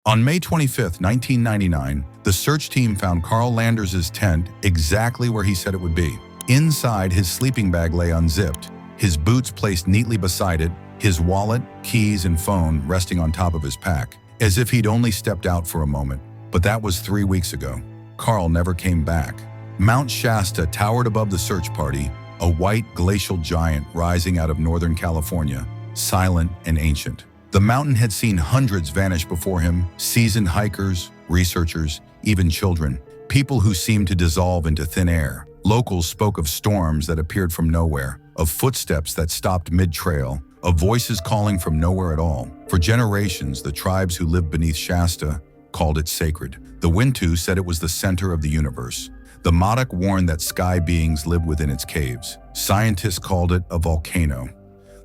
On May 25, 1999, the search team found Carl Landers' tent exactly where he said it would be. Inside, his sleeping bag lay unzipped, his boots placed neatly beside it, his wallet, keys, and phone resting on top of his pack, as if he'd only stepped out for a moment. But that was 3 weeks ago. Carl never came back. Mount Shasta towered above the search party, a white glacial giant rising out of Northern California, silent and ancient. The mountain had seen hundreds vanish before him, seasoned hikers, researchers, even children, people who seemed to dissolve into thin air. Locals spoke of storms that appeared from nowhere, of footsteps that stopped mid-trail, of voices calling from nowhere at all. For generations, the tribes who lived beneath Shasta called it sacred. The Wintu said it was the center of the universe. The Modoc warned that sky beings lived within its caves. Scientists called it a volcano.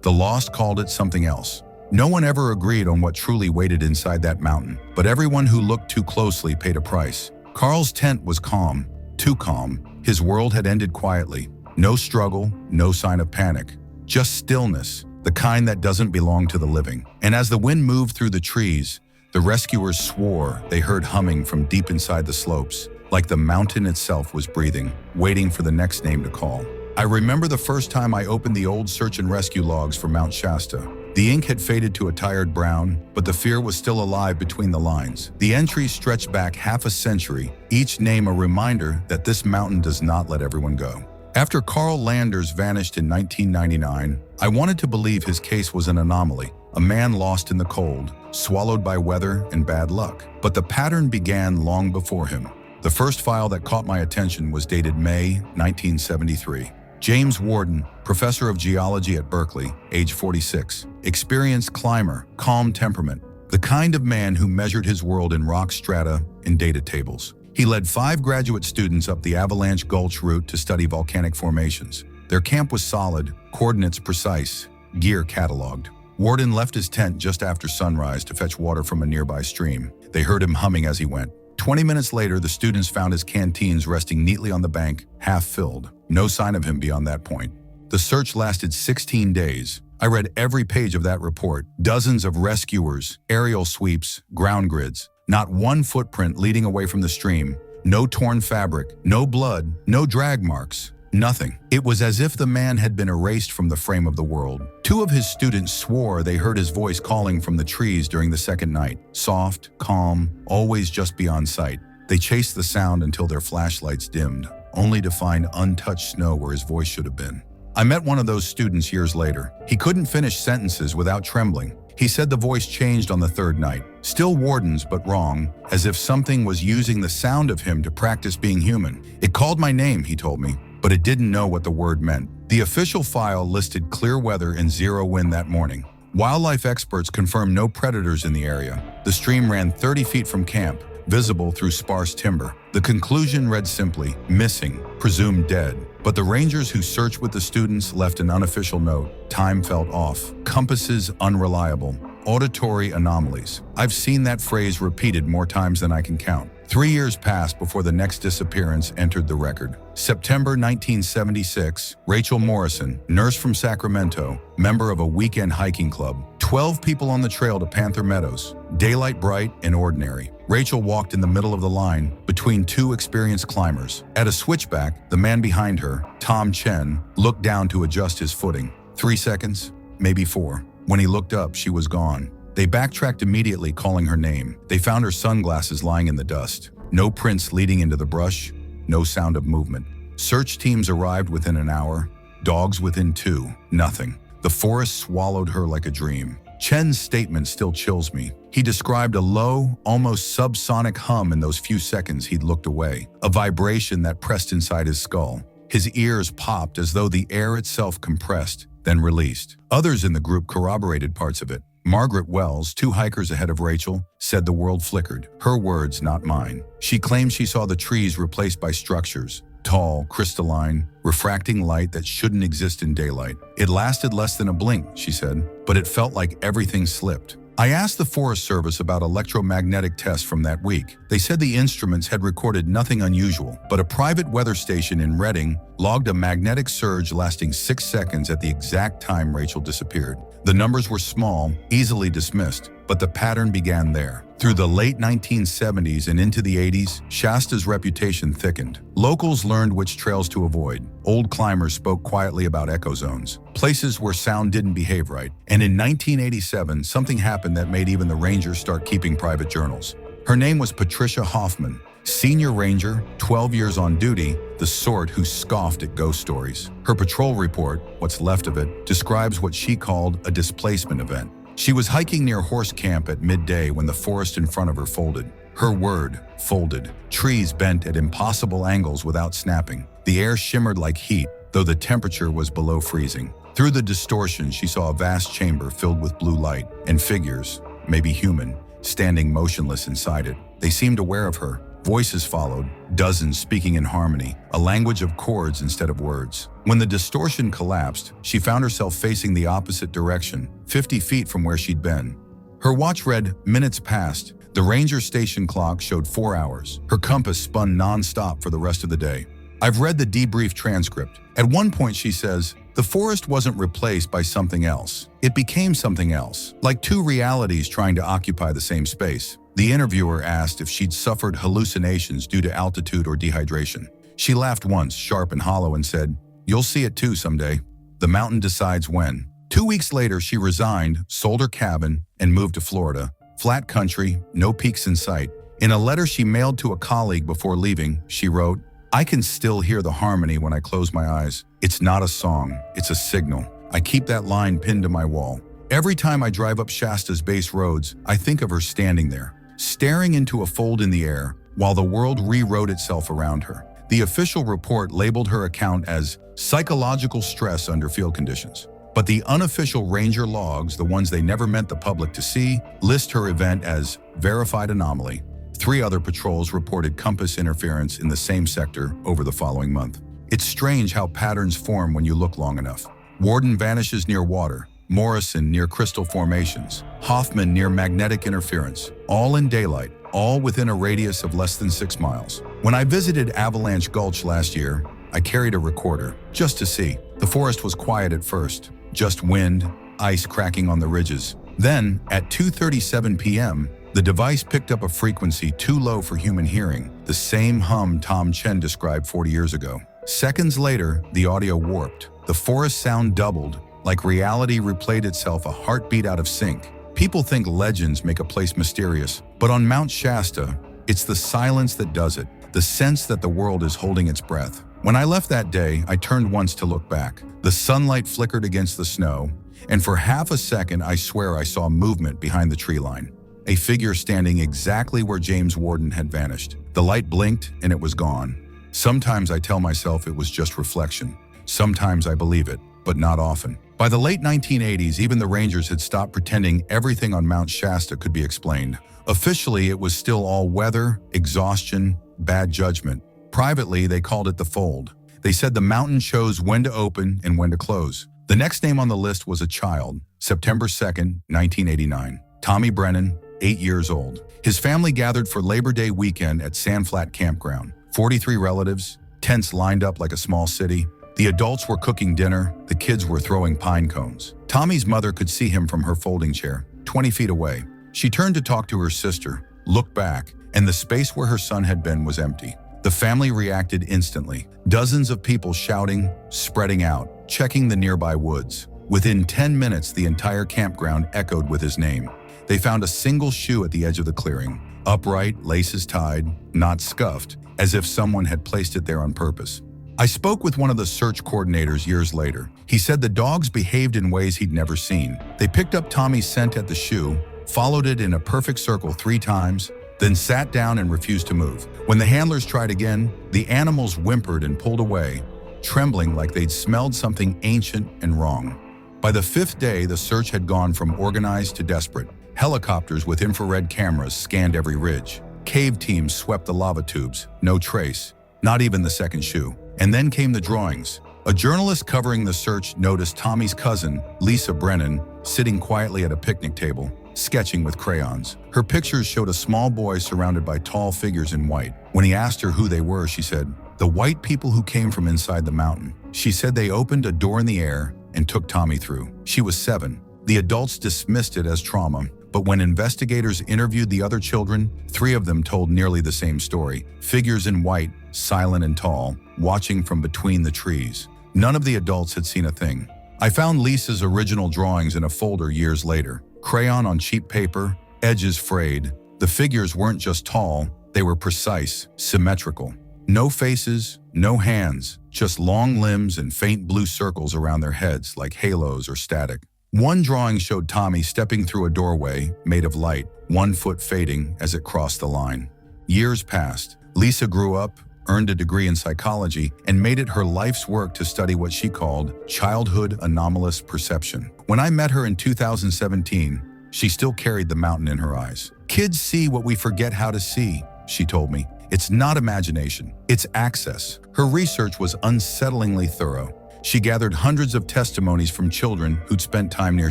The Lost called it something else. No one ever agreed on what truly waited inside that mountain, but everyone who looked too closely paid a price. Carl's tent was calm, too calm. His world had ended quietly. No struggle, no sign of panic. Just stillness, the kind that doesn't belong to the living. And as the wind moved through the trees, the rescuers swore they heard humming from deep inside the slopes, like the mountain itself was breathing, waiting for the next name to call. I remember the first time I opened the old search and rescue logs for Mount Shasta. The ink had faded to a tired brown, but the fear was still alive between the lines. The entries stretched back half a century, each name a reminder that this mountain does not let everyone go. After Carl Landers vanished in 1999, I wanted to believe his case was an anomaly, a man lost in the cold, swallowed by weather and bad luck. But the pattern began long before him. The first file that caught my attention was dated May 1973. James Warden, professor of geology at Berkeley, age 46, experienced climber, calm temperament, the kind of man who measured his world in rock strata and data tables. He led 5 graduate students up the Avalanche Gulch route to study volcanic formations. Their camp was solid, coordinates precise, gear cataloged. Warden left his tent just after sunrise to fetch water from a nearby stream. They heard him humming as he went. 20 minutes later, the students found his canteens resting neatly on the bank, half filled. No sign of him beyond that point. The search lasted 16 days. I read every page of that report. Dozens of rescuers, aerial sweeps, ground grids. Not one footprint leading away from the stream. No torn fabric, no blood, no drag marks. Nothing. It was as if the man had been erased from the frame of the world. 2 of his students swore they heard his voice calling from the trees during the second night. Soft, calm, always just beyond sight. They chased the sound until their flashlights dimmed, only to find untouched snow where his voice should have been. I met one of those students years later. He couldn't finish sentences without trembling. He said the voice changed on the 3rd night. Still Warden's, but wrong, as if something was using the sound of him to practice being human. It called my name, he told me, but it didn't know what the word meant. The official file listed clear weather and 0 wind that morning. Wildlife experts confirmed no predators in the area. The stream ran 30 feet from camp, visible through sparse timber. The conclusion read simply, missing, presumed dead. But the rangers who searched with the students left an unofficial note. Time felt off, compasses unreliable, auditory anomalies. I've seen that phrase repeated more times than I can count. 3 years passed before the next disappearance entered the record. September 1976, Rachel Morrison, nurse from Sacramento, member of a weekend hiking club. 12 people on the trail to Panther Meadows, daylight bright and ordinary. Rachel walked in the middle of the line, between 2 experienced climbers. At a switchback, the man behind her, Tom Chen, looked down to adjust his footing. 3 seconds, maybe 4. When he looked up, she was gone. They backtracked immediately, calling her name. They found her sunglasses lying in the dust. No prints leading into the brush, no sound of movement. Search teams arrived within an hour, dogs within 2, nothing. The forest swallowed her like a dream. Chen's statement still chills me. He described a low, almost subsonic hum in those few seconds he'd looked away, a vibration that pressed inside his skull. His ears popped as though the air itself compressed, then released. Others in the group corroborated parts of it. Margaret Wells, 2 hikers ahead of Rachel, said the world flickered. Her words, not mine. She claimed she saw the trees replaced by structures, tall, crystalline, refracting light that shouldn't exist in daylight. It lasted less than a blink, she said, but it felt like everything slipped. I asked the Forest Service about electromagnetic tests from that week. They said the instruments had recorded nothing unusual, but a private weather station in Redding logged a magnetic surge lasting 6 seconds at the exact time Rachel disappeared. The numbers were small, easily dismissed, But the pattern began there. Through the late 1970s and into the 80s, Shasta's reputation thickened. Locals learned which trails to avoid. Old climbers spoke quietly about echo zones, places where sound didn't behave right. And in 1987, something happened that made even the rangers start keeping private journals. Her name was Patricia Hoffman, senior ranger, 12 years on duty, the sort who scoffed at ghost stories. Her patrol report, what's left of it, describes what she called a displacement event. She was hiking near Horse Camp at midday when the forest in front of her folded. Her word, folded. Trees bent at impossible angles without snapping. The air shimmered like heat, though the temperature was below freezing. Through the distortion, she saw a vast chamber filled with blue light, and figures, maybe human, standing motionless inside it. They seemed aware of her. Voices followed, dozens speaking in harmony, a language of chords instead of words. When the distortion collapsed, she found herself facing the opposite direction, 50 feet from where she'd been. Her watch read, minutes passed. The ranger station clock showed 4 hours. Her compass spun non-stop for the rest of the day. I've read the debrief transcript. At one point she says, the forest wasn't replaced by something else. It became something else, like two realities trying to occupy the same space. The interviewer asked if she'd suffered hallucinations due to altitude or dehydration. She laughed once, sharp and hollow, and said, "You'll see it too someday. The mountain decides when." 2 weeks later, she resigned, sold her cabin, and moved to Florida. Flat country, no peaks in sight. In a letter she mailed to a colleague before leaving, she wrote, "I can still hear the harmony when I close my eyes. It's not a song, it's a signal. I keep that line pinned to my wall. Every time I drive up Shasta's base roads, I think of her standing there, staring into a fold in the air, while the world rewrote itself around her." The official report labeled her account as psychological stress under field conditions. But the unofficial ranger logs, the ones they never meant the public to see, list her event as verified anomaly. 3 other patrols reported compass interference in the same sector over the following month. It's strange how patterns form when you look long enough. Warden vanishes near water, Morrison near crystal formations, Hoffman near magnetic interference, all in daylight, all within a radius of less than 6 miles. When I visited Avalanche Gulch last year, I carried a recorder, just to see. The forest was quiet at first, just wind, ice cracking on the ridges. Then, at 2:37 p.m., the device picked up a frequency too low for human hearing, the same hum Tom Chen described 40 years ago. Seconds later, the audio warped. The forest sound doubled, like reality replayed itself a heartbeat out of sync. People think legends make a place mysterious, but on Mount Shasta, it's the silence that does it, the sense that the world is holding its breath. When I left that day, I turned once to look back. The sunlight flickered against the snow, and for half a second I swear I saw movement behind the tree line. A figure standing exactly where James Warden had vanished. The light blinked and it was gone. Sometimes I tell myself it was just reflection. Sometimes I believe it, but not often. By the late 1980s, even the Rangers had stopped pretending everything on Mount Shasta could be explained. Officially, it was still all weather, exhaustion, bad judgment. Privately, they called it the fold. They said the mountain chose when to open and when to close. The next name on the list was a child, September 2nd, 1989. Tommy Brennan, 8 years old. His family gathered for Labor Day weekend at Sand Flat Campground. 43 relatives, tents lined up like a small city. The adults were cooking dinner, the kids were throwing pine cones. Tommy's mother could see him from her folding chair, 20 feet away. She turned to talk to her sister, looked back, and the space where her son had been was empty. The family reacted instantly. Dozens of people shouting, spreading out, checking the nearby woods. Within 10 minutes, the entire campground echoed with his name. They found a single shoe at the edge of the clearing, upright, laces tied, not scuffed, as if someone had placed it there on purpose. I spoke with one of the search coordinators years later. He said the dogs behaved in ways he'd never seen. They picked up Tommy's scent at the shoe, followed it in a perfect circle 3 times, then sat down and refused to move. When the handlers tried again, the animals whimpered and pulled away, trembling like they'd smelled something ancient and wrong. By the 5th day, the search had gone from organized to desperate. Helicopters with infrared cameras scanned every ridge. Cave teams swept the lava tubes, no trace, not even the second shoe. And then came the drawings. A journalist covering the search noticed Tommy's cousin, Lisa Brennan, sitting quietly at a picnic table, sketching with crayons. Her pictures showed a small boy surrounded by tall figures in white. When he asked her who they were, she said, "The white people who came from inside the mountain." She said they opened a door in the air and took Tommy through. She was 7. The adults dismissed it as trauma, But when investigators interviewed the other children, 3 of them told nearly the same story. Figures in white, silent and tall, watching from between the trees. None of the adults had seen a thing. I found Lisa's original drawings in a folder years later. Crayon on cheap paper, edges frayed. The figures weren't just tall, they were precise, symmetrical. No faces, no hands, just long limbs and faint blue circles around their heads like halos or static. One drawing showed Tommy stepping through a doorway made of light, 1 foot fading as it crossed the line. Years passed. Lisa grew up, earned a degree in psychology, and made it her life's work to study what she called childhood anomalous perception. When I met her in 2017, she still carried the mountain in her eyes. "Kids see what we forget how to see," she told me. "It's not imagination, it's access." Her research was unsettlingly thorough. She gathered hundreds of testimonies from children who'd spent time near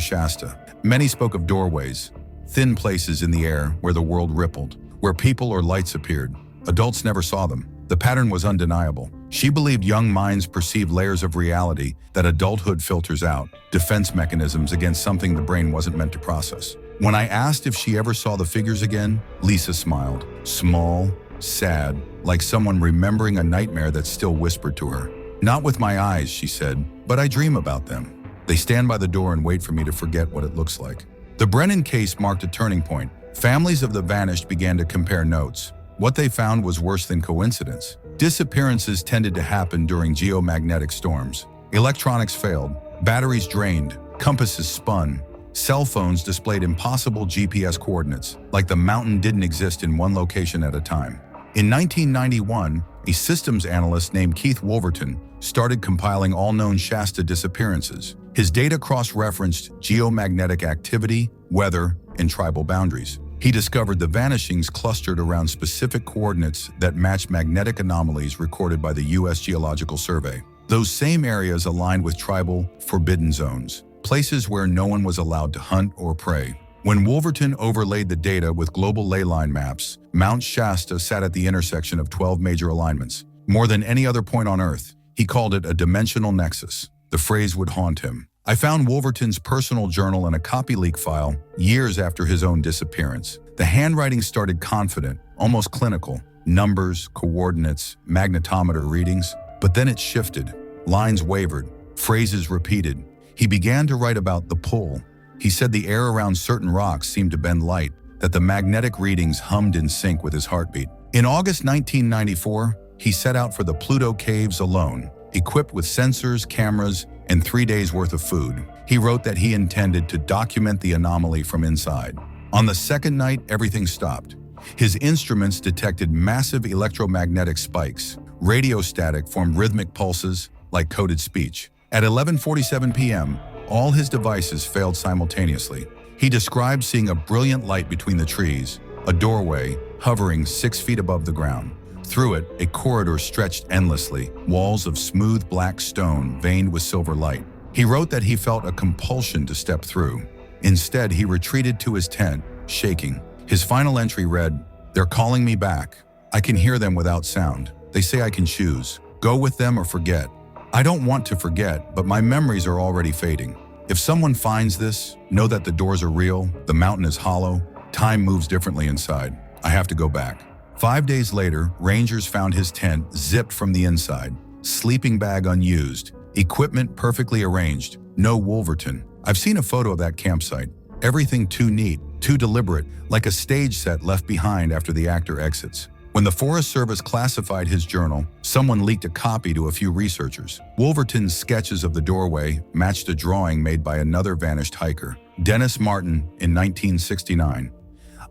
Shasta. Many spoke of doorways, thin places in the air where the world rippled, where people or lights appeared. Adults never saw them. The pattern was undeniable. She believed young minds perceive layers of reality that adulthood filters out, defense mechanisms against something the brain wasn't meant to process. When I asked if she ever saw the figures again, Lisa smiled. Small, sad, like someone remembering a nightmare that still whispered to her. "Not with my eyes," she said, "but I dream about them. They stand by the door and wait for me to forget what it looks like." The Brennan case marked a turning point. Families of the vanished began to compare notes. What they found was worse than coincidence. Disappearances tended to happen during geomagnetic storms. Electronics failed, batteries drained, compasses spun. Cell phones displayed impossible GPS coordinates, like the mountain didn't exist in one location at a time. In 1991, a systems analyst named Keith Wolverton started compiling all known Shasta disappearances. His data cross-referenced geomagnetic activity, weather, and tribal boundaries. He discovered the vanishings clustered around specific coordinates that matched magnetic anomalies recorded by the U.S. Geological Survey. Those same areas aligned with tribal forbidden zones, places where no one was allowed to hunt or prey. When Wolverton overlaid the data with global ley line maps, Mount Shasta sat at the intersection of 12 major alignments. More than any other point on Earth, he called it a dimensional nexus. The phrase would haunt him. I found Wolverton's personal journal in a copy leak file years after his own disappearance. The handwriting started confident, almost clinical. Numbers, coordinates, magnetometer readings. But then it shifted. Lines wavered, phrases repeated. He began to write about the pull. He said the air around certain rocks seemed to bend light, that the magnetic readings hummed in sync with his heartbeat. In August 1994, he set out for the Pluto Caves alone, equipped with sensors, cameras, and 3 days' worth of food. He wrote that he intended to document the anomaly from inside. On the second night, everything stopped. His instruments detected massive electromagnetic spikes. Radio static formed rhythmic pulses like coded speech. At 11:47 p.m., all his devices failed simultaneously. He described seeing a brilliant light between the trees, a doorway hovering 6 feet above the ground. Through it, a corridor stretched endlessly, walls of smooth black stone veined with silver light. He wrote that he felt a compulsion to step through. Instead, he retreated to his tent, shaking. His final entry read, "They're calling me back. I can hear them without sound. They say I can choose. Go with them or forget. I don't want to forget, but my memories are already fading. If someone finds this, know that the doors are real, the mountain is hollow, time moves differently inside. I have to go back." 5 days later, rangers found his tent zipped from the inside, sleeping bag unused, equipment perfectly arranged, no Wolverton. I've seen a photo of that campsite. Everything too neat, too deliberate, like a stage set left behind after the actor exits. When the Forest Service classified his journal, someone leaked a copy to a few researchers. Wolverton's sketches of the doorway matched a drawing made by another vanished hiker, Dennis Martin, in 1969.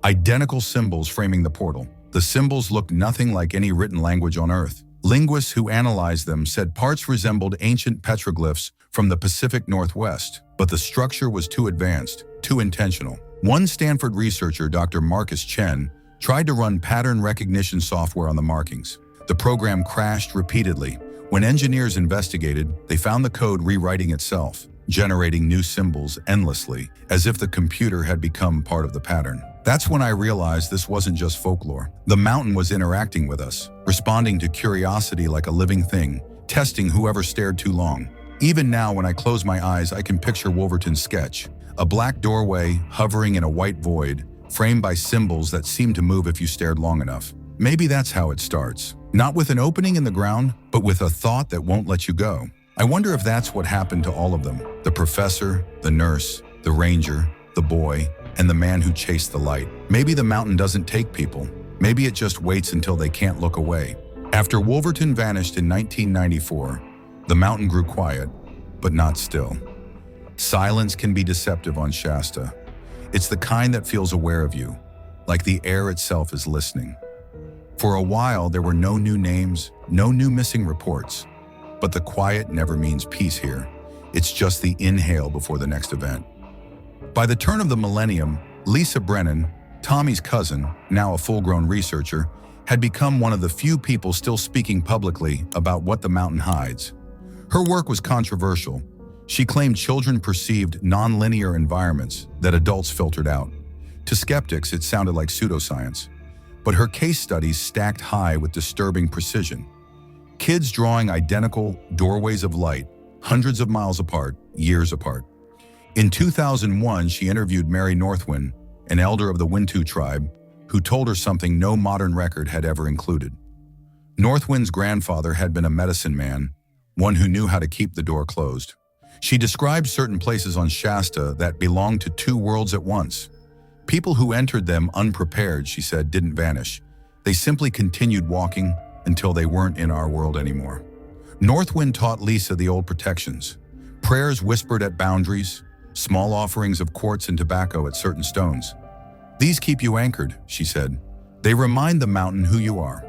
Identical symbols framing the portal. The symbols looked nothing like any written language on Earth. Linguists who analyzed them said parts resembled ancient petroglyphs from the Pacific Northwest, but the structure was too advanced, too intentional. One Stanford researcher, Dr. Marcus Chen, tried to run pattern recognition software on the markings. The program crashed repeatedly. When engineers investigated, they found the code rewriting itself, generating new symbols endlessly, as if the computer had become part of the pattern. That's when I realized this wasn't just folklore. The mountain was interacting with us, responding to curiosity like a living thing, testing whoever stared too long. Even now, when I close my eyes, I can picture Wolverton's sketch, A black doorway hovering in a white void, framed by symbols that seemed to move if you stared long enough. Maybe that's how it starts. Not with an opening in the ground, but with a thought that won't let you go. I wonder if that's what happened to all of them. The professor, the nurse, the ranger, the boy, and the man who chased the light. Maybe the mountain doesn't take people. Maybe it just waits until they can't look away. After Wolverton vanished in 1994, the mountain grew quiet, but not still. Silence can be deceptive on Shasta. It's the kind that feels aware of you, like the air itself is listening. For a while, there were no new names, no new missing reports. But the quiet never means peace here. It's just the inhale before the next event. By the turn of the millennium, Lisa Brennan, Tommy's cousin, now a full-grown researcher, had become one of the few people still speaking publicly about what the mountain hides. Her work was controversial. She claimed children perceived non-linear environments that adults filtered out. To skeptics, it sounded like pseudoscience. But her case studies stacked high with disturbing precision. Kids drawing identical doorways of light, hundreds of miles apart, years apart. In 2001, she interviewed Mary Northwind, an elder of the Wintu tribe, who told her something no modern record had ever included. Northwind's grandfather had been a medicine man, one who knew how to keep the door closed. She described certain places on Shasta that belonged to two worlds at once. People who entered them unprepared, she said, didn't vanish. They simply continued walking until they weren't in our world anymore. Northwind taught Lisa the old protections. Prayers whispered at boundaries, small offerings of quartz and tobacco at certain stones. These keep you anchored, she said. They remind the mountain who you are.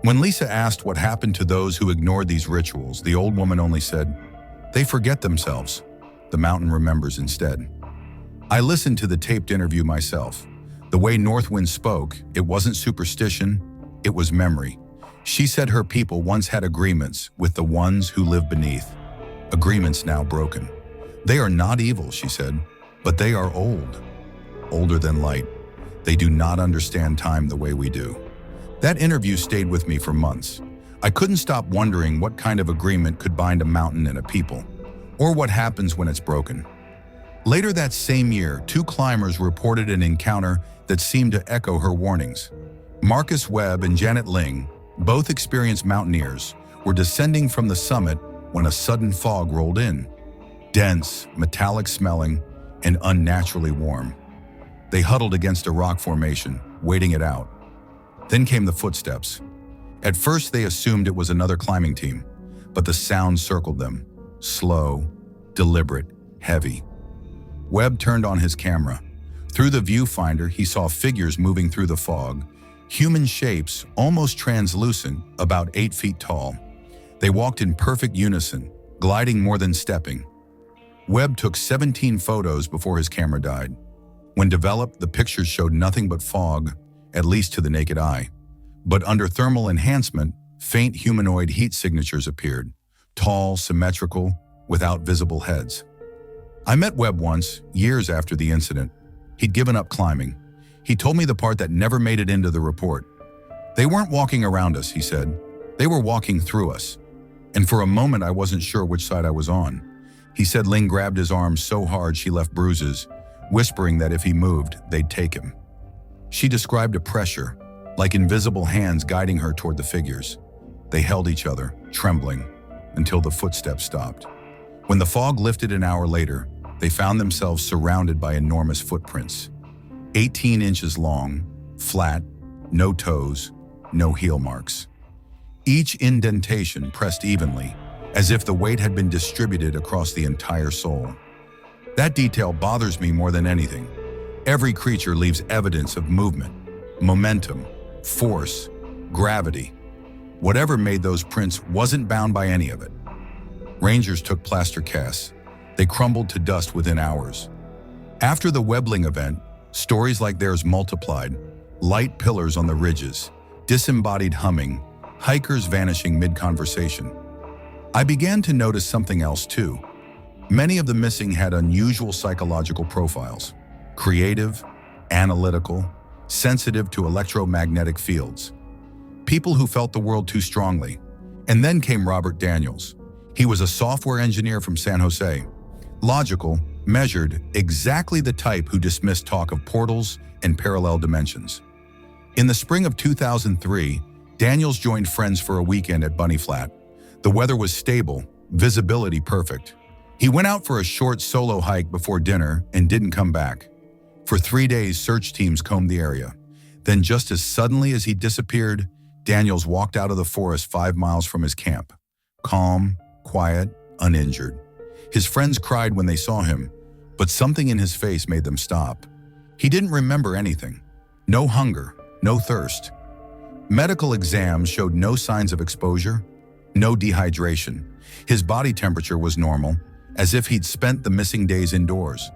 When Lisa asked what happened to those who ignored these rituals, the old woman only said, "They forget themselves. The mountain remembers instead." I listened to the taped interview myself. The way Northwind spoke, it wasn't superstition, it was memory. She said her people once had agreements with the ones who live beneath. Agreements now broken. They are not evil, she said, but they are old. Older than light. They do not understand time the way we do. That interview stayed with me for months. I couldn't stop wondering what kind of agreement could bind a mountain and a people, or what happens when it's broken. Later that same year, two climbers reported an encounter that seemed to echo her warnings. Marcus Webb and Janet Ling, both experienced mountaineers, were descending from the summit when a sudden fog rolled in. Dense, metallic smelling, and unnaturally warm. They huddled against a rock formation, waiting it out. Then came the footsteps. At first they assumed it was another climbing team, but the sound circled them. Slow, deliberate, heavy. Webb turned on his camera. Through the viewfinder, he saw figures moving through the fog, human shapes, almost translucent, about 8 feet tall. They walked in perfect unison, gliding more than stepping. Webb took 17 photos before his camera died. When developed, the pictures showed nothing but fog, at least to the naked eye. But under thermal enhancement, faint humanoid heat signatures appeared, tall, symmetrical, without visible heads. I met Webb once, years after the incident. He'd given up climbing. He told me the part that never made it into the report. They weren't walking around us, he said. They were walking through us. And for a moment, I wasn't sure which side I was on. He said Ling grabbed his arm so hard she left bruises, whispering that if he moved, they'd take him. She described a pressure, like invisible hands guiding her toward the figures. They held each other, trembling, until the footsteps stopped. When the fog lifted an hour later, they found themselves surrounded by enormous footprints. 18 inches long, flat, no toes, no heel marks. Each indentation pressed evenly, as if the weight had been distributed across the entire sole. That detail bothers me more than anything. Every creature leaves evidence of movement, momentum, force, gravity. Whatever made those prints wasn't bound by any of it. Rangers took plaster casts. They crumbled to dust within hours. After the Webbling event, stories like theirs multiplied. Light pillars on the ridges, disembodied humming, hikers vanishing mid-conversation. I began to notice something else too. Many of the missing had unusual psychological profiles. Creative, analytical, sensitive to electromagnetic fields. People who felt the world too strongly. And then came Robert Daniels. He was a software engineer from San Jose. Logical, measured exactly the type who dismissed talk of portals and parallel dimensions. In the spring of 2003, Daniels joined friends for a weekend at Bunny Flat. The weather was stable, visibility perfect. He went out for a short solo hike before dinner and didn't come back. For 3 days, search teams combed the area. Then just as suddenly as he disappeared, Daniels walked out of the forest 5 miles from his camp. Calm, quiet, uninjured. His friends cried when they saw him, but something in his face made them stop. He didn't remember anything. No hunger, no thirst. Medical exams showed no signs of exposure, no dehydration. His body temperature was normal, as if he'd spent the missing days indoors.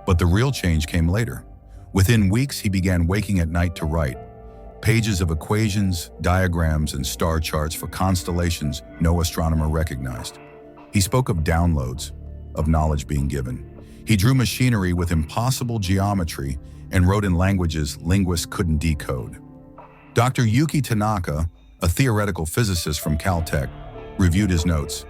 But the real change came later. Within weeks, he began waking at night to write. Pages of equations, diagrams, and star charts for constellations no astronomer recognized. He spoke of downloads, of knowledge being given. He drew machinery with impossible geometry and wrote in languages linguists couldn't decode. Dr. Yuki Tanaka, a theoretical physicist from Caltech, reviewed his notes.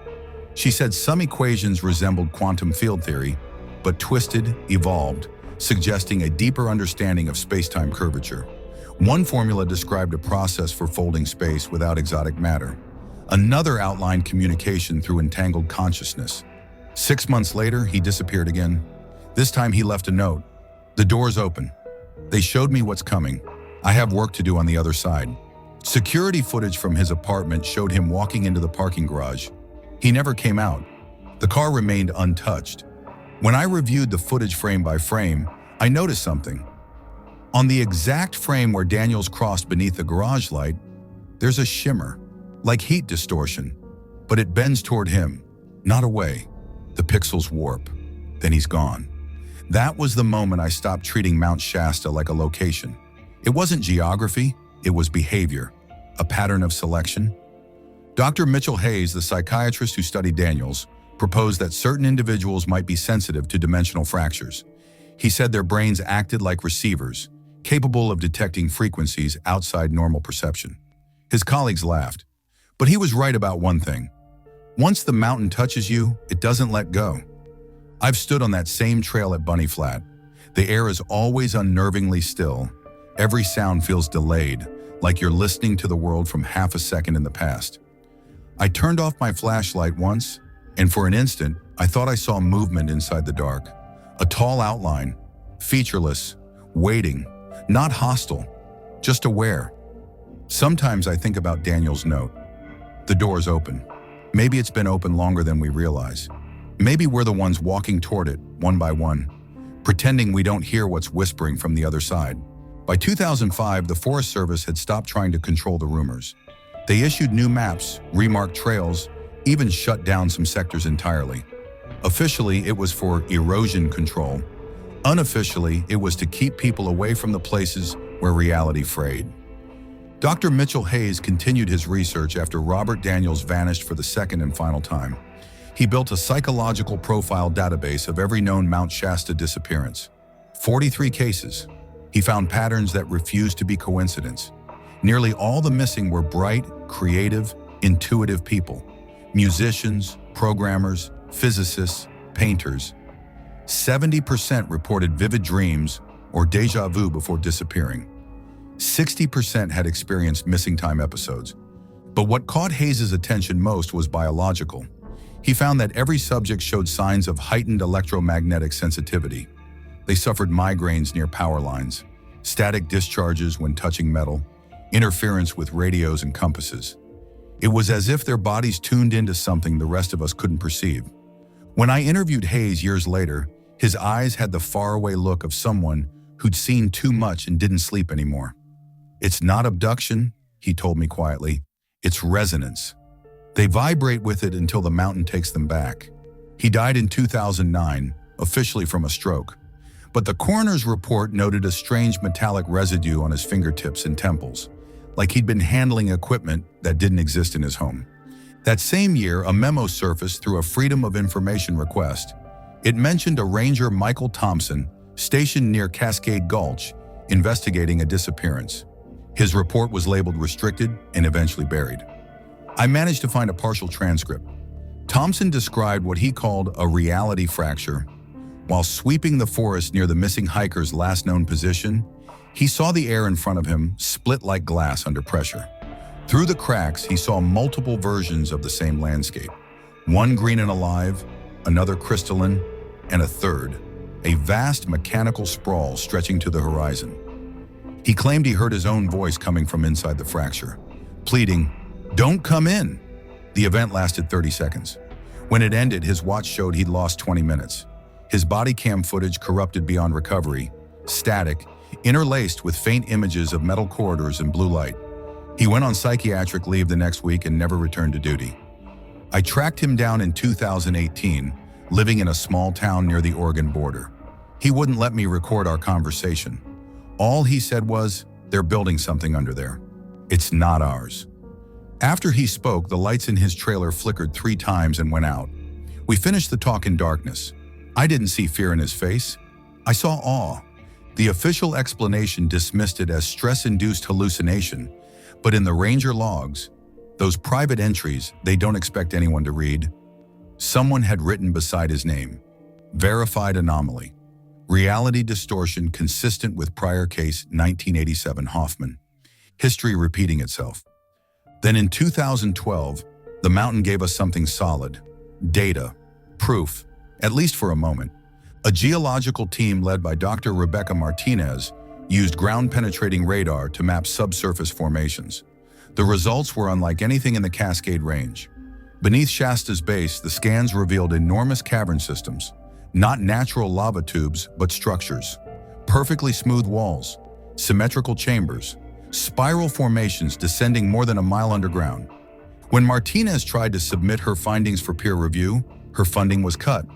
She said some equations resembled quantum field theory, but twisted, evolved, suggesting a deeper understanding of space-time curvature. One formula described a process for folding space without exotic matter. Another outlined communication through entangled consciousness. 6 months later, he disappeared again. This time he left a note. "The door's open. They showed me what's coming. I have work to do on the other side." Security footage from his apartment showed him walking into the parking garage. He never came out. The car remained untouched. When I reviewed the footage frame by frame, I noticed something. On the exact frame where Daniels crossed beneath the garage light, there's a shimmer, like heat distortion, but it bends toward him, not away. The pixels warp. Then he's gone. That was the moment I stopped treating Mount Shasta like a location. It wasn't geography, it was behavior, a pattern of selection. Dr. Mitchell Hayes, the psychiatrist who studied Daniels, proposed that certain individuals might be sensitive to dimensional fractures. He said their brains acted like receivers, capable of detecting frequencies outside normal perception. His colleagues laughed, but he was right about one thing. Once the mountain touches you, it doesn't let go. I've stood on that same trail at Bunny Flat. The air is always unnervingly still. Every sound feels delayed, like you're listening to the world from half a second in the past. I turned off my flashlight once, and for an instant, I thought I saw movement inside the dark. A tall outline, featureless, waiting, not hostile, just aware. Sometimes I think about Daniel's note. The door's open. Maybe it's been open longer than we realize. Maybe we're the ones walking toward it, one by one, pretending we don't hear what's whispering from the other side. By 2005, the Forest Service had stopped trying to control the rumors. They issued new maps, remarked trails, even shut down some sectors entirely. Officially, it was for erosion control. Unofficially, it was to keep people away from the places where reality frayed. Dr. Mitchell Hayes continued his research after Robert Daniels vanished for the second and final time. He built a psychological profile database of every known Mount Shasta disappearance. 43 cases. He found patterns that refused to be coincidence. Nearly all the missing were bright, creative, intuitive people. Musicians, programmers, physicists, painters. 70% reported vivid dreams or déjà vu before disappearing. 60% had experienced missing time episodes. But what caught Hayes' attention most was biological. He found that every subject showed signs of heightened electromagnetic sensitivity. They suffered migraines near power lines, static discharges when touching metal, interference with radios and compasses. It was as if their bodies tuned into something the rest of us couldn't perceive. When I interviewed Hayes years later, his eyes had the faraway look of someone who'd seen too much and didn't sleep anymore. "It's not abduction," he told me quietly. "It's resonance. They vibrate with it until the mountain takes them back." He died in 2009, officially from a stroke. But the coroner's report noted a strange metallic residue on his fingertips and temples, like he'd been handling equipment that didn't exist in his home. That same year, a memo surfaced through a Freedom of Information request. It mentioned a Ranger Michael Thompson, stationed near Cascade Gulch, investigating a disappearance. His report was labeled restricted and eventually buried. I managed to find a partial transcript. Thompson described what he called a reality fracture, While sweeping the forest near the missing hiker's last known position, he saw the air in front of him split like glass under pressure. Through the cracks, he saw multiple versions of the same landscape. One green and alive, another crystalline, and a third, a vast mechanical sprawl stretching to the horizon. He claimed he heard his own voice coming from inside the fracture, pleading, "Don't come in." The event lasted 30 seconds. When it ended, his watch showed he'd lost 20 minutes. His body cam footage corrupted beyond recovery, static, interlaced with faint images of metal corridors and blue light. He went on psychiatric leave the next week and never returned to duty. I tracked him down in 2018, living in a small town near the Oregon border. He wouldn't let me record our conversation. All he said was, "They're building something under there. It's not ours." After he spoke, the lights in his trailer flickered 3 times and went out. We finished the talk in darkness. I didn't see fear in his face. I saw awe. The official explanation dismissed it as stress-induced hallucination, but in the ranger logs, those private entries they don't expect anyone to read, someone had written beside his name, "Verified anomaly. Reality distortion consistent with prior case 1987 Hoffman. History repeating itself." Then in 2012, the mountain gave us something solid. Data. Proof. At least for a moment. A geological team led by Dr. Rebecca Martinez used ground-penetrating radar to map subsurface formations. The results were unlike anything in the Cascade Range. Beneath Shasta's base, the scans revealed enormous cavern systems, not natural lava tubes, but structures. Perfectly smooth walls, symmetrical chambers, spiral formations descending more than a mile underground. When Martinez tried to submit her findings for peer review, her funding was cut.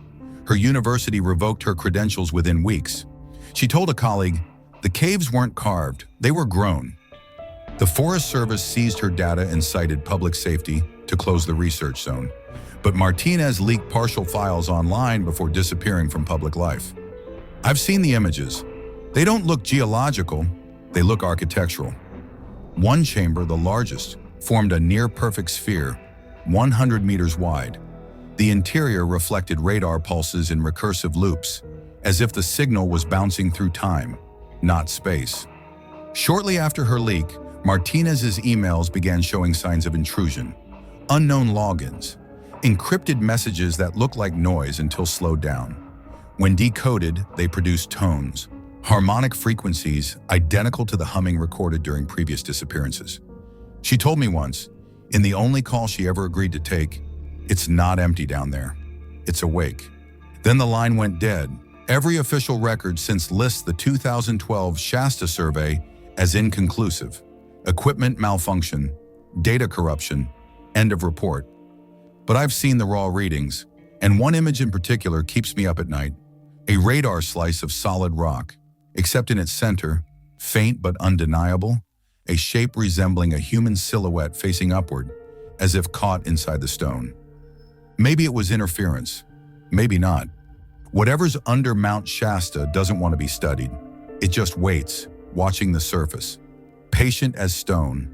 Her university revoked her credentials within weeks. She told a colleague, "The caves weren't carved, they were grown." The Forest Service seized her data and cited public safety to close the research zone. But Martinez leaked partial files online before disappearing from public life. I've seen the images. They don't look geological, they look architectural. One chamber, the largest, formed a near-perfect sphere, 100 meters wide. The interior reflected radar pulses in recursive loops, as if the signal was bouncing through time, not space. Shortly after her leak, Martinez's emails began showing signs of intrusion. Unknown logins, encrypted messages that looked like noise until slowed down. When decoded, they produced tones, harmonic frequencies identical to the humming recorded during previous disappearances. She told me once, in the only call she ever agreed to take, "It's not empty down there. It's awake." Then the line went dead. Every official record since lists the 2012 Shasta survey as inconclusive. Equipment malfunction, data corruption, end of report. But I've seen the raw readings, and one image in particular keeps me up at night. A radar slice of solid rock, except in its center, faint but undeniable, a shape resembling a human silhouette facing upward, as if caught inside the stone. Maybe it was interference, maybe not. Whatever's under Mount Shasta doesn't want to be studied. It just waits, watching the surface, patient as stone,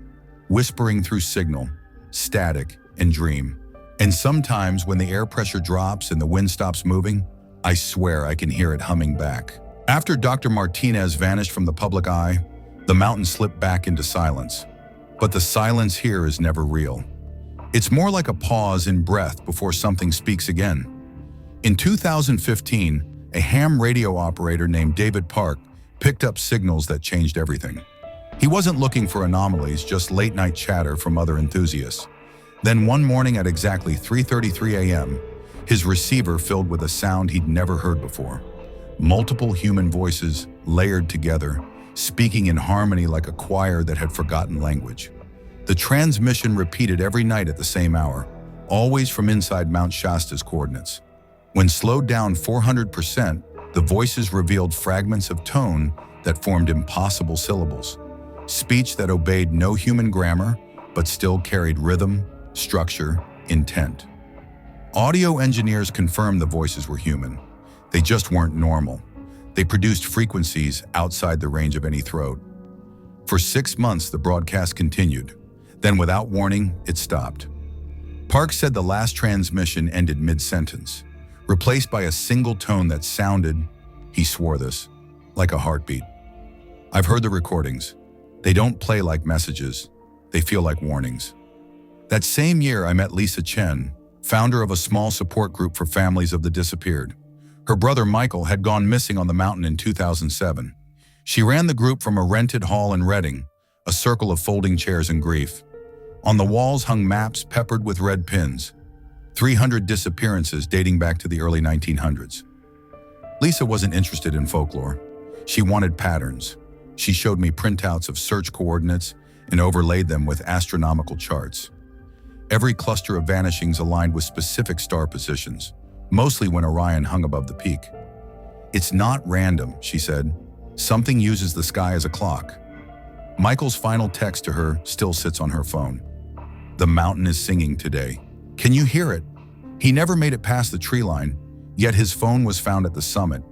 whispering through signal, static, and dream. And sometimes when the air pressure drops and the wind stops moving, I swear I can hear it humming back. After Dr. Martinez vanished from the public eye, the mountain slipped back into silence. But the silence here is never real. It's more like a pause in breath before something speaks again. In 2015, a ham radio operator named David Park picked up signals that changed everything. He wasn't looking for anomalies, just late-night chatter from other enthusiasts. Then one morning at exactly 3:33 a.m., his receiver filled with a sound he'd never heard before. Multiple human voices, layered together, speaking in harmony like a choir that had forgotten language. The transmission repeated every night at the same hour, always from inside Mount Shasta's coordinates. When slowed down 400%, the voices revealed fragments of tone that formed impossible syllables. Speech that obeyed no human grammar, but still carried rhythm, structure, intent. Audio engineers confirmed the voices were human. They just weren't normal. They produced frequencies outside the range of any throat. For 6 months, the broadcast continued. Then, without warning, it stopped. Park said the last transmission ended mid-sentence. replaced by a single tone that sounded, he swore this, like a heartbeat. I've heard the recordings. They don't play like messages. They feel like warnings. That same year, I met Lisa Chen, founder of a small support group for families of the disappeared. Her brother Michael had gone missing on the mountain in 2007. She ran the group from a rented hall in Reading, a circle of folding chairs and grief. On the walls hung maps peppered with red pins, 300 disappearances dating back to the early 1900s. Lisa wasn't interested in folklore. She wanted patterns. She showed me printouts of search coordinates and overlaid them with astronomical charts. Every cluster of vanishings aligned with specific star positions, mostly when Orion hung above the peak. It's not random, she said. Something uses the sky as a clock. Michael's final text to her still sits on her phone. The mountain is singing today. Can you hear it? He never made it past the tree line, yet his phone was found at the summit.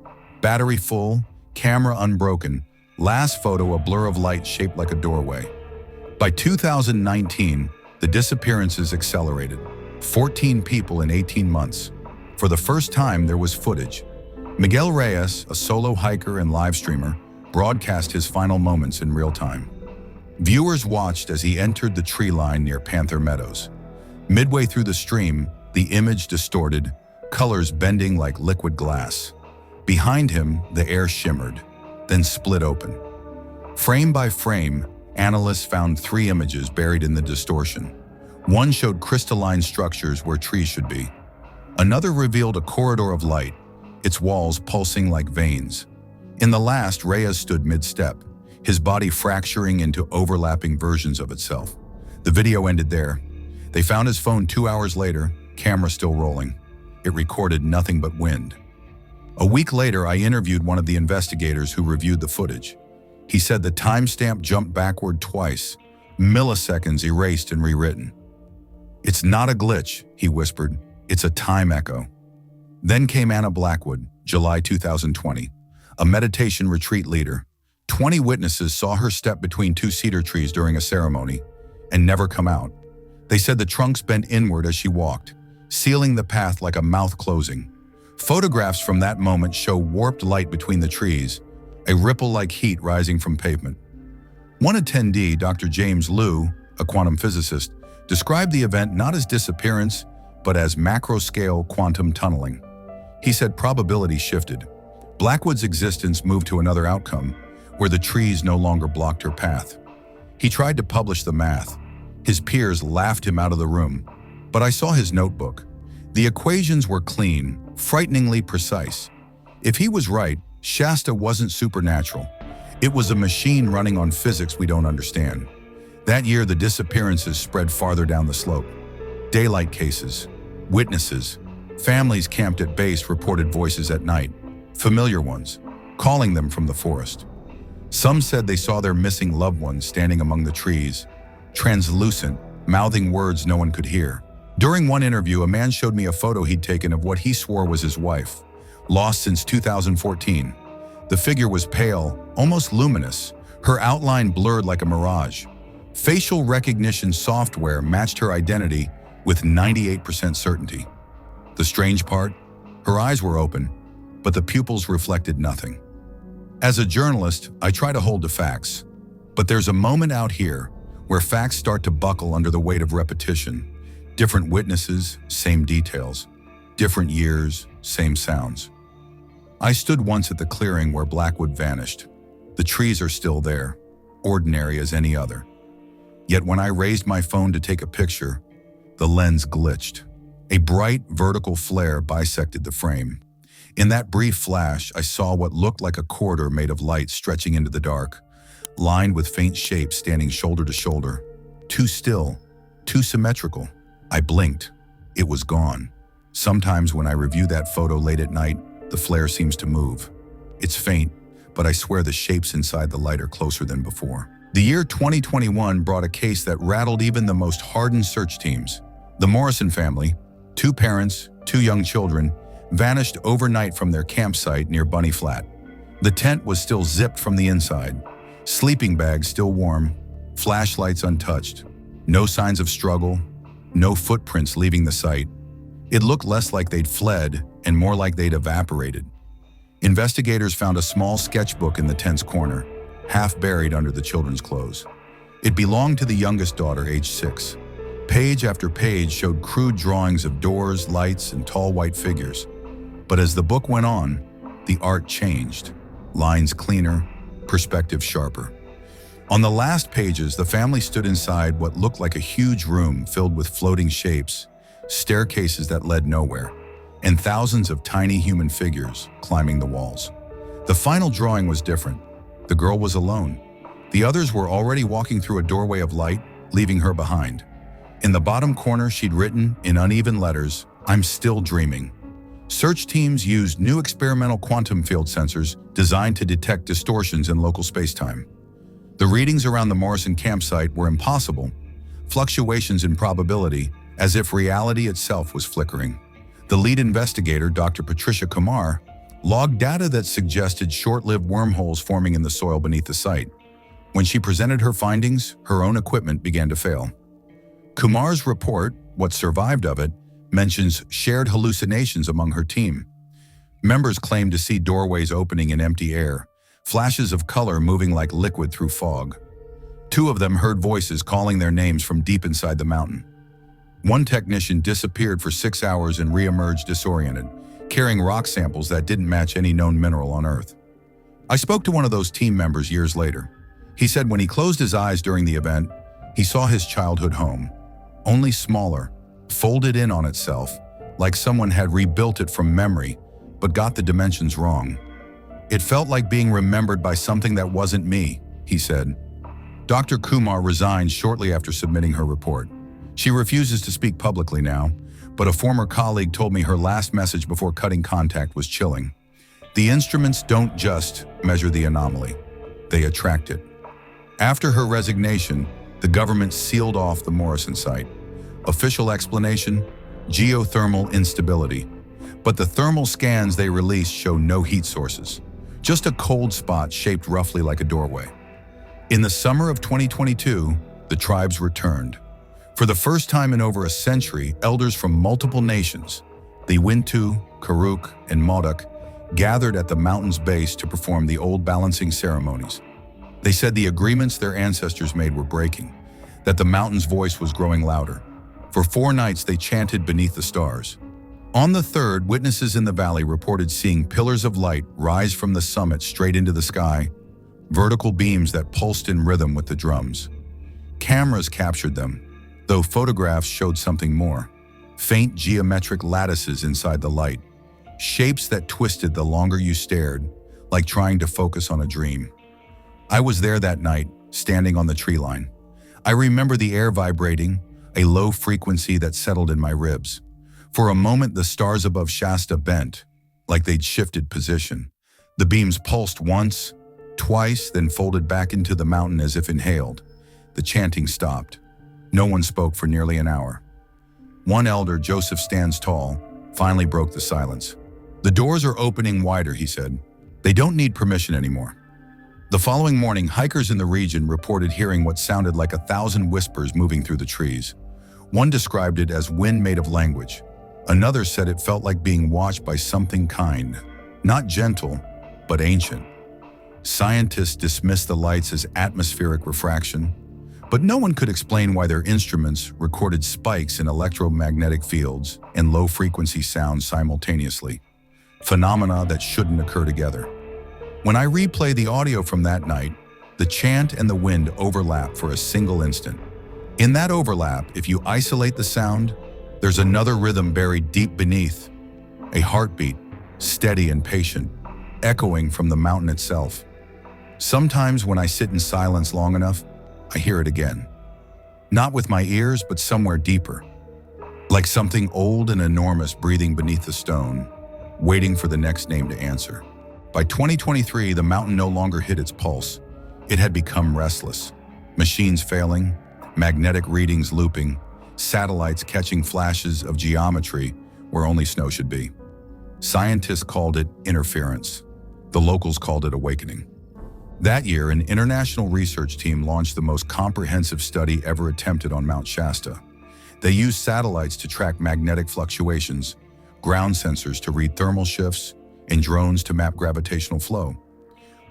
Battery full, camera unbroken, last photo a blur of light shaped like a doorway. By 2019, the disappearances accelerated. 14 people in 18 months. For the first time, there was footage. Miguel Reyes, a solo hiker and live streamer, broadcast his final moments in real time. Viewers watched as he entered the tree line near Panther Meadows. Midway through the stream, the image distorted, colors bending like liquid glass. Behind him, the air shimmered, then split open. Frame by frame, analysts found 3 images buried in the distortion. One showed crystalline structures where trees should be. Another revealed a corridor of light, its walls pulsing like veins. In the last, Reyes stood mid-step, his body fracturing into overlapping versions of itself. The video ended there. They found his phone 2 hours later, camera still rolling. It recorded nothing but wind. A week later, I interviewed one of the investigators who reviewed the footage. He said the timestamp jumped backward twice, milliseconds erased and rewritten. "It's not a glitch," he whispered. "It's a time echo." Then came Anna Blackwood, July 2020, a meditation retreat leader. 20 witnesses saw her step between 2 cedar trees during a ceremony and never come out. They said the trunks bent inward as she walked, sealing the path like a mouth closing. Photographs from that moment show warped light between the trees, a ripple-like heat rising from pavement. One attendee, Dr. James Liu, a quantum physicist, described the event not as disappearance, but as macro-scale quantum tunneling. He said probability shifted. Blackwood's existence moved to another outcome, where the trees no longer blocked her path. He tried to publish the math. His peers laughed him out of the room, but I saw his notebook. The equations were clean, frighteningly precise. If he was right, Shasta wasn't supernatural. It was a machine running on physics we don't understand. That year, the disappearances spread farther down the slope. Daylight cases, witnesses, families camped at base reported voices at night, familiar ones, calling them from the forest. Some said they saw their missing loved ones standing among the trees, translucent, mouthing words no one could hear. During one interview, a man showed me a photo he'd taken of what he swore was his wife, lost since 2014. The figure was pale, almost luminous, her outline blurred like a mirage. Facial recognition software matched her identity with 98% certainty. The strange part? Her eyes were open, but the pupils reflected nothing. As a journalist, I try to hold to facts, but there's a moment out here where facts start to buckle under the weight of repetition. Different witnesses, same details. Different years, same sounds. I stood once at the clearing where Blackwood vanished. The trees are still there, ordinary as any other. Yet when I raised my phone to take a picture, the lens glitched. A bright vertical flare bisected the frame. In that brief flash, I saw what looked like a corridor made of light stretching into the dark, lined with faint shapes standing shoulder to shoulder. Too still, too symmetrical. I blinked. It was gone. Sometimes when I review that photo late at night, the flare seems to move. It's faint, but I swear the shapes inside the light are closer than before. The year 2021 brought a case that rattled even the most hardened search teams. The Morrison family, 2 parents, 2 young children, vanished overnight from their campsite near Bunny Flat. The tent was still zipped from the inside, sleeping bags still warm, flashlights untouched. No signs of struggle, no footprints leaving the site. It looked less like they'd fled and more like they'd evaporated. Investigators found a small sketchbook in the tent's corner, half buried under the children's clothes. It belonged to the youngest daughter, age 6. Page after page showed crude drawings of doors, lights, and tall white figures. But as the book went on, the art changed. Lines cleaner, perspective sharper. On the last pages, the family stood inside what looked like a huge room filled with floating shapes, staircases that led nowhere, and thousands of tiny human figures climbing the walls. The final drawing was different. The girl was alone. The others were already walking through a doorway of light, leaving her behind. In the bottom corner, she'd written, in uneven letters, "I'm still dreaming." Search teams used new experimental quantum field sensors designed to detect distortions in local spacetime. The readings around the Morrison campsite were impossible, fluctuations in probability, as if reality itself was flickering. The lead investigator, Dr. Patricia Kumar, logged data that suggested short-lived wormholes forming in the soil beneath the site. When she presented her findings, her own equipment began to fail. Kumar's report, what survived of it, mentions shared hallucinations among her team. Members claimed to see doorways opening in empty air, flashes of color moving like liquid through fog. 2 of them heard voices calling their names from deep inside the mountain. One technician disappeared for 6 hours and re-emerged disoriented, carrying rock samples that didn't match any known mineral on Earth. I spoke to one of those team members years later. He said when he closed his eyes during the event, he saw his childhood home, only smaller, folded in on itself, like someone had rebuilt it from memory, but got the dimensions wrong. "It felt like being remembered by something that wasn't me," he said. Dr. Kumar resigned shortly after submitting her report. She refuses to speak publicly now, but a former colleague told me her last message before cutting contact was chilling. The instruments don't just measure the anomaly, they attract it. After her resignation, the government sealed off the Morrison site. Official explanation: geothermal instability. But the thermal scans they released show no heat sources, just a cold spot shaped roughly like a doorway. In the summer of 2022, the tribes returned. For the first time in over a century, elders from multiple nations, the Wintu, Karuk, and Modoc, gathered at the mountain's base to perform the old balancing ceremonies. They said the agreements their ancestors made were breaking, that the mountain's voice was growing louder. For 4 nights, they chanted beneath the stars. On the 3rd, witnesses in the valley reported seeing pillars of light rise from the summit straight into the sky, vertical beams that pulsed in rhythm with the drums. Cameras captured them, though photographs showed something more: faint geometric lattices inside the light, shapes that twisted the longer you stared, like trying to focus on a dream. I was there that night, standing on the tree line. I remember the air vibrating, a low frequency that settled in my ribs. For a moment, the stars above Shasta bent, like they'd shifted position. The beams pulsed once, twice, then folded back into the mountain as if inhaled. The chanting stopped. No one spoke for nearly an hour. One elder, Joseph Stands Tall, finally broke the silence. "The doors are opening wider," he said. "They don't need permission anymore." The following morning, hikers in the region reported hearing what sounded like 1,000 whispers moving through the trees. One described it as wind made of language. Another said it felt like being watched by something kind, not gentle, but ancient. Scientists dismissed the lights as atmospheric refraction, but no one could explain why their instruments recorded spikes in electromagnetic fields and low-frequency sounds simultaneously, phenomena that shouldn't occur together. When I replay the audio from that night, the chant and the wind overlap for a single instant. In that overlap, if you isolate the sound, there's another rhythm buried deep beneath, a heartbeat, steady and patient, echoing from the mountain itself. Sometimes when I sit in silence long enough, I hear it again. Not with my ears, but somewhere deeper, like something old and enormous breathing beneath the stone, waiting for the next name to answer. By 2023, the mountain no longer hit its pulse. It had become restless. Machines failing, magnetic readings looping, satellites catching flashes of geometry where only snow should be. Scientists called it interference. The locals called it awakening. That year, an international research team launched the most comprehensive study ever attempted on Mount Shasta. They used satellites to track magnetic fluctuations, ground sensors to read thermal shifts, and drones to map gravitational flow.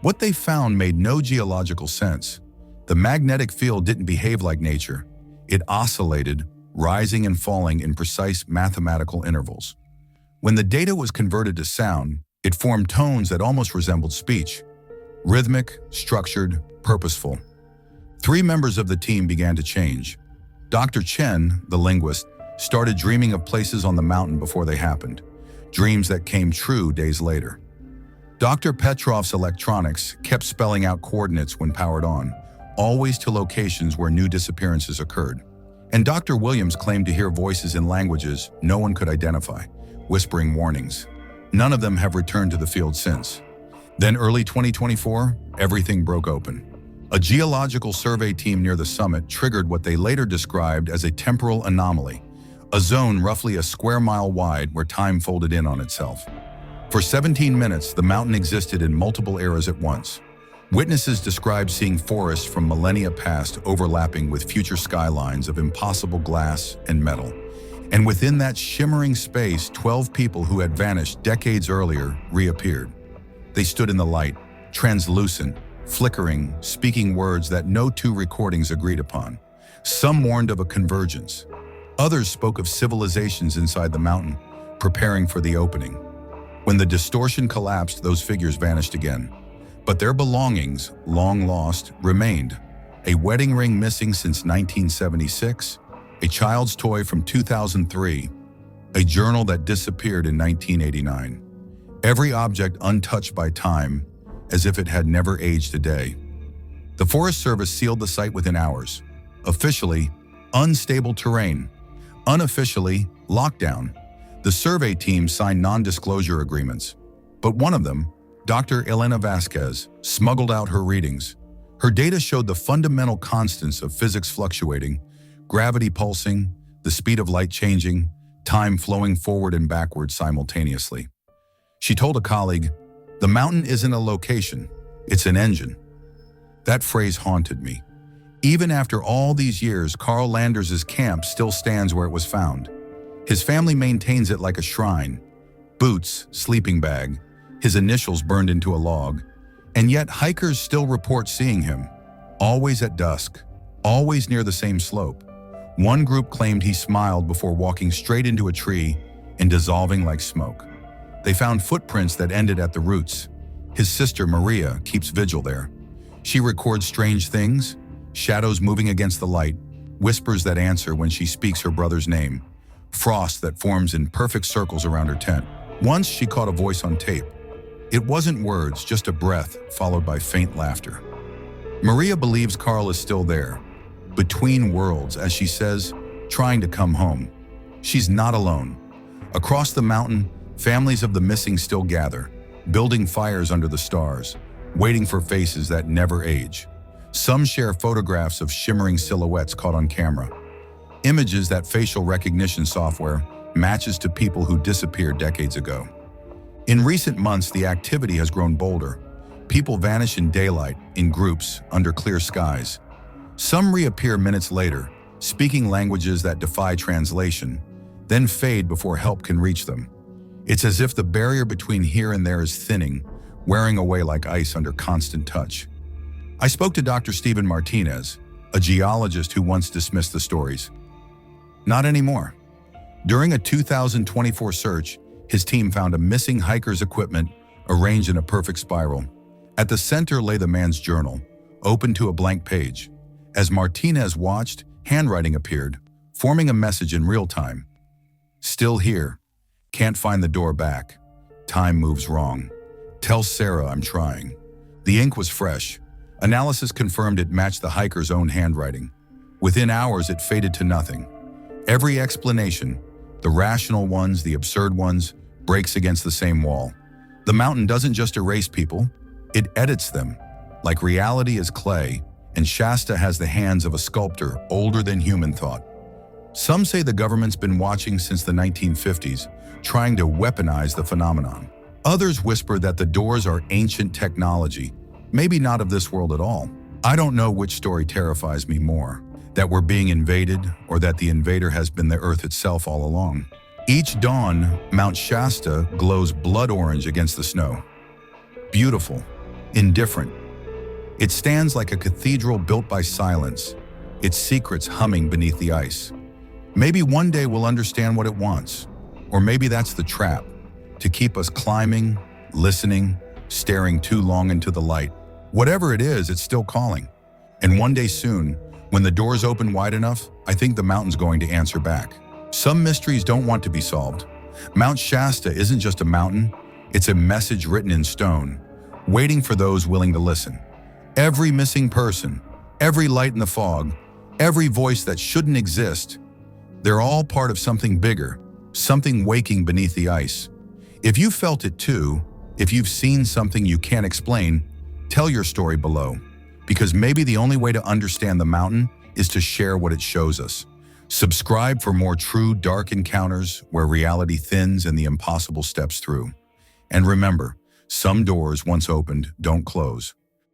What they found made no geological sense. The magnetic field didn't behave like nature. It oscillated, rising and falling in precise mathematical intervals. When the data was converted to sound, it formed tones that almost resembled speech. Rhythmic, structured, purposeful. 3 members of the team began to change. Dr. Chen, the linguist, started dreaming of places on the mountain before they happened, dreams that came true days later. Dr. Petrov's electronics kept spelling out coordinates when powered on, always to locations where new disappearances occurred. And Dr. Williams claimed to hear voices in languages no one could identify, whispering warnings. None of them have returned to the field since. Then early 2024, everything broke open. A geological survey team near the summit triggered what they later described as a temporal anomaly, a zone roughly a square mile wide where time folded in on itself. For 17 minutes, the mountain existed in multiple eras at once. Witnesses described seeing forests from millennia past overlapping with future skylines of impossible glass and metal. And within that shimmering space, 12 people who had vanished decades earlier reappeared. They stood in the light, translucent, flickering, speaking words that no 2 recordings agreed upon. Some warned of a convergence. Others spoke of civilizations inside the mountain, preparing for the opening. When the distortion collapsed, those figures vanished again. But their belongings, long lost, remained. A wedding ring missing since 1976, a child's toy from 2003, a journal that disappeared in 1989. Every object untouched by time, as if it had never aged a day. The Forest Service sealed the site within hours. Officially, unstable terrain. Unofficially, lockdown. The survey team signed non-disclosure agreements. But one of them, Dr. Elena Vasquez, smuggled out her readings. Her data showed the fundamental constants of physics fluctuating, gravity pulsing, the speed of light changing, time flowing forward and backward simultaneously. She told a colleague, "The mountain isn't a location, it's an engine." That phrase haunted me. Even after all these years, Carl Landers' camp still stands where it was found. His family maintains it like a shrine. Boots, sleeping bag, his initials burned into a log. And yet hikers still report seeing him, always at dusk, always near the same slope. One group claimed he smiled before walking straight into a tree and dissolving like smoke. They found footprints that ended at the roots. His sister, Maria, keeps vigil there. She records strange things, shadows moving against the light, whispers that answer when she speaks her brother's name, frost that forms in perfect circles around her tent. Once she caught a voice on tape. It wasn't words, just a breath followed by faint laughter. Maria believes Carl is still there, between worlds, as she says, trying to come home. She's not alone. Across the mountain, families of the missing still gather, building fires under the stars, waiting for faces that never age. Some share photographs of shimmering silhouettes caught on camera, images that facial recognition software matches to people who disappeared decades ago. In recent months, the activity has grown bolder. People vanish in daylight, in groups, under clear skies. Some reappear minutes later, speaking languages that defy translation, then fade before help can reach them. It's as if the barrier between here and there is thinning, wearing away like ice under constant touch. I spoke to Dr. Stephen Martinez, a geologist who once dismissed the stories. Not anymore. During a 2024 search, his team found a missing hiker's equipment arranged in a perfect spiral. At the center lay the man's journal, open to a blank page. As Martinez watched, handwriting appeared, forming a message in real time. "Still here. Can't find the door back. Time moves wrong. Tell Sarah I'm trying." The ink was fresh. Analysis confirmed it matched the hiker's own handwriting. Within hours, it faded to nothing. Every explanation, the rational ones, the absurd ones, breaks against the same wall. The mountain doesn't just erase people, it edits them. Like reality is clay, and Shasta has the hands of a sculptor older than human thought. Some say the government's been watching since the 1950s, trying to weaponize the phenomenon. Others whisper that the doors are ancient technology, maybe not of this world at all. I don't know which story terrifies me more, that we're being invaded or that the invader has been the Earth itself all along. Each dawn, Mount Shasta glows blood orange against the snow. Beautiful, indifferent. It stands like a cathedral built by silence, its secrets humming beneath the ice. Maybe one day we'll understand what it wants, or maybe that's the trap, to keep us climbing, listening, staring too long into the light. Whatever it is, it's still calling. And one day soon, when the doors open wide enough, I think the mountain's going to answer back. Some mysteries don't want to be solved. Mount Shasta isn't just a mountain, it's a message written in stone, waiting for those willing to listen. Every missing person, every light in the fog, every voice that shouldn't exist, they're all part of something bigger, something waking beneath the ice. If you felt it too, if you've seen something you can't explain, tell your story below. Because maybe the only way to understand the mountain is to share what it shows us. Subscribe for more true dark encounters where reality thins and the impossible steps through. And remember, some doors once opened don't close.